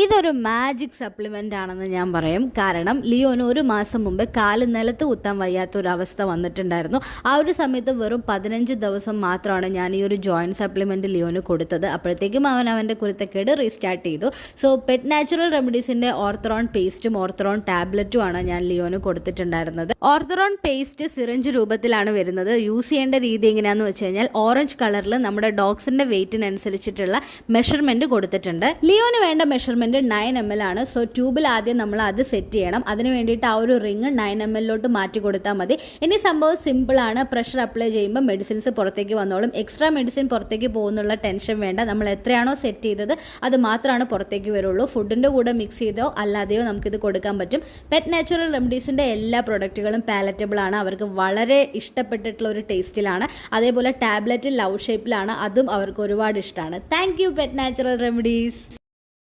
ഇതൊരു magic supplement ആണെന്ന് ഞാൻ പറയും. കാരണം ലിയോന് ഒരു മാസം മുമ്പ് കാല് നിലത്ത് കുത്താൻ വയ്യാത്തൊരവസ്ഥ വന്നിട്ടുണ്ടായിരുന്നു. ആ ഒരു സമയത്ത് വെറും 15 ദിവസം മാത്രമാണ് ഞാൻ ഈ ഒരു ജോയിൻറ്റ് സപ്ലിമെൻറ്റ് ലിയോന് കൊടുത്തത്. അപ്പോഴത്തേക്കും അവൻ്റെ കുരുത്തക്കേട് റീസ്റ്റാർട്ട് ചെയ്തു. സോ പെറ്റ് നാച്ചുറൽ റെമഡീസിൻ്റെ ഓർത്തറോൺ പേസ്റ്റും ഓർത്തറോൺ ടാബ്ലറ്റുമാണ് ഞാൻ ലിയോന് കൊടുത്തിട്ടുണ്ടായിരുന്നത്. ഓർത്തറോൺ പേസ്റ്റ് സിറിഞ്ച് രൂപത്തിലാണ് വരുന്നത്. യൂസ് ചെയ്യേണ്ട രീതി എങ്ങനെയാണെന്ന് വെച്ച് കഴിഞ്ഞാൽ ഓറഞ്ച് കളറിൽ നമ്മുടെ ഡോഗ്സിൻ്റെ വെയിറ്റിനനുസരിച്ചിട്ടുള്ള മെഷർമെൻറ്റ് കൊടുത്തിട്ടുണ്ട്. ലിയോന് വേണ്ട മെഷർമെൻറ്റ് 9 ml ആണ്. സോ ട്യൂബിൽ ആദ്യം നമ്മൾ അത് സെറ്റ് ചെയ്യണം. അതിന് വേണ്ടിയിട്ട് ആ ഒരു റിങ് 9 ml മാറ്റി കൊടുത്താൽ മതി. ഇനി സംഭവം സിമ്പിളാണ്. പ്രഷർ അപ്ലൈ ചെയ്യുമ്പോൾ മെഡിസിൻസ് പുറത്തേക്ക് വന്നോളും. എക്സ്ട്രാ മെഡിസിൻ പുറത്തേക്ക് പോകുന്നുള്ള ടെൻഷൻ വേണ്ട. നമ്മൾ എത്രയാണോ സെറ്റ് ചെയ്തത് അത് മാത്രമാണ് പുറത്തേക്ക് വരുള്ളൂ. ഫുഡിൻ്റെ കൂടെ മിക്സ് ചെയ്തോ അല്ലാതെയോ നമുക്കിത് കൊടുക്കാൻ പറ്റും. പെറ്റ് നാച്ചുറൽ റെമഡീസിൻ്റെ എല്ലാ പ്രൊഡക്റ്റുകളും പാലറ്റബിൾ ആണ്. അവർക്ക് വളരെ ഇഷ്ടപ്പെട്ടിട്ടുള്ള ഒരു ടേസ്റ്റിലാണ്. അതേപോലെ ടാബ്ലറ്റ് ലവ് ഷേപ്പിലാണ്. അതും അവർക്ക് ഒരുപാട് ഇഷ്ടമാണ്. Thank you pet natural remedies.